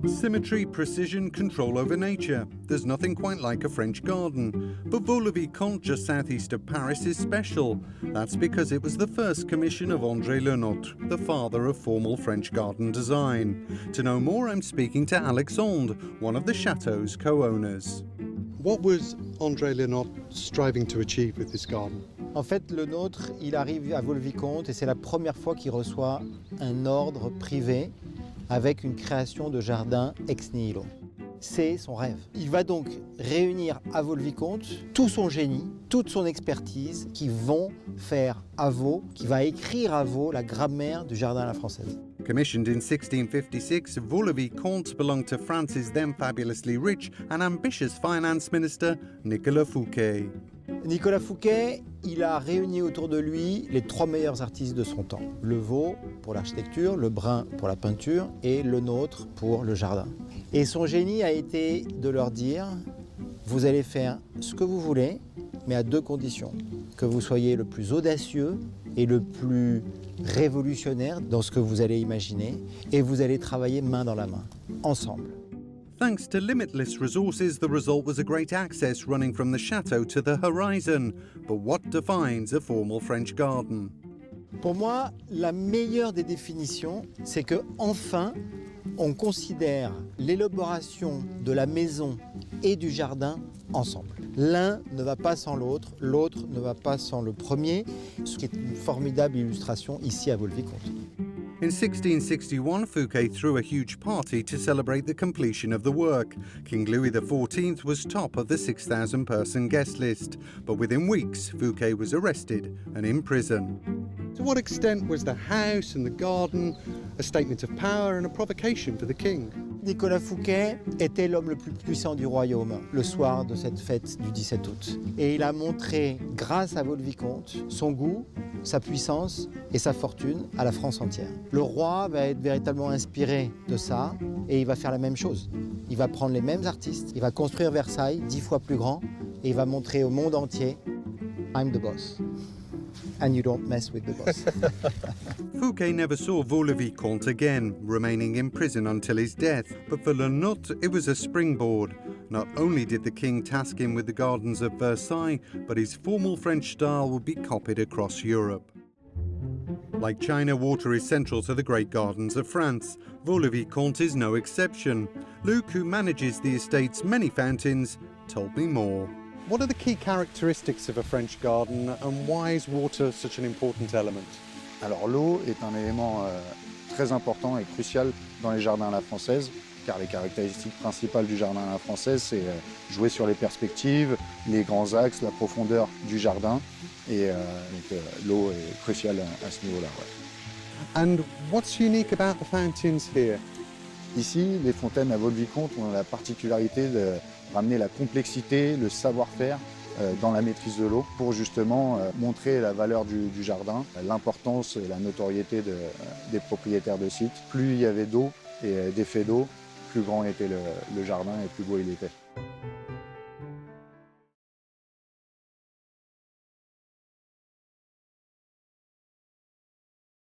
Symmetry, precision, control over nature. There's nothing quite like a French garden. But Vaux-le-Vicomte, just southeast of Paris, is special. That's because it was the first commission of André Le Nôtre, the father of formal French garden design. To know more, I'm speaking to Alexandre, one of the chateau's co-owners. What was André Le Nôtre striving to achieve with this garden? En fait, Le Nôtre, il arrive à Vaux-le-Vicomte et c'est la première fois qu'il reçoit un ordre privé avec une création de jardin ex nihilo. C'est son rêve. Il va donc réunir à Vaux-le-Vicomte tout son génie, toute son expertise qui vont faire à Vaux, qui va écrire à Vaux la grammaire du jardin à la française. Commissioned in 1656, Vaux-le-Vicomte belonged to France's then fabulously rich and ambitious finance minister, Nicolas Fouquet. Nicolas Fouquet, il a réuni autour de lui les trois meilleurs artistes de son temps. Le Vaux pour l'architecture, le Brun pour la peinture et le Nôtre pour le jardin. Et son génie a été de leur dire, vous allez faire ce que vous voulez, mais à deux conditions. Que vous soyez le plus audacieux et le plus révolutionnaire dans ce que vous allez imaginer, et vous allez travailler main dans la main, ensemble. Thanks to limitless resources, the result was a great access running from the chateau to the horizon. But what defines a formal French garden? Pour moi, la meilleure des définitions, c'est que enfin, on considère l'élaboration de la maison et du jardin ensemble. L'un ne va pas sans l'autre, l'autre ne va pas sans le premier, ce qui est une formidable illustration ici à Vaux-le-Vicomte. In 1661, Fouquet threw a huge party to celebrate the completion of the work. King Louis XIV was top of the 6,000-person guest list, but within weeks, Fouquet was arrested and in prison. To what extent was the house and the garden a statement of power and a provocation for the king? Nicolas Fouquet était l'homme le plus puissant du royaume le soir de cette fête du 17 août. Et il a montré, grâce à Vaux-le-Vicomte, son goût, sa puissance et sa fortune à la France entière. Le roi va être véritablement inspiré de ça et il va faire la même chose. Il va prendre les mêmes artistes, il va construire Versailles 10 fois plus grand et il va montrer au monde entier « I'm the boss ». And you don't mess with the boss. Fouquet never saw Vaux-le-Vicomte again, remaining in prison until his death. But for Le Nôtre, it was a springboard. Not only did the king task him with the gardens of Versailles, but his formal French style would be copied across Europe. Like China, water is central to the great gardens of France. Vaux-le-Vicomte is no exception. Luke, who manages the estate's many fountains, told me more. What are the key characteristics of a French garden and why is water such an important element? Alors l'eau est un élément très important et crucial dans les jardins à la française, car les caractéristiques principales du jardin à la française, c'est jouer sur les perspectives, les grands axes, la profondeur du jardin, et donc l'eau est cruciale à ce niveau-là. Ouais. And what's unique about the fountains here? Ici, les fontaines à Vaux-le-Vicomte ont la particularité de ramener la complexité, le savoir-faire dans la maîtrise de l'eau pour justement montrer la valeur du jardin, l'importance et la notoriété des propriétaires de sites. Plus il y avait d'eau et d'effets d'eau, plus grand était le jardin et plus beau il était.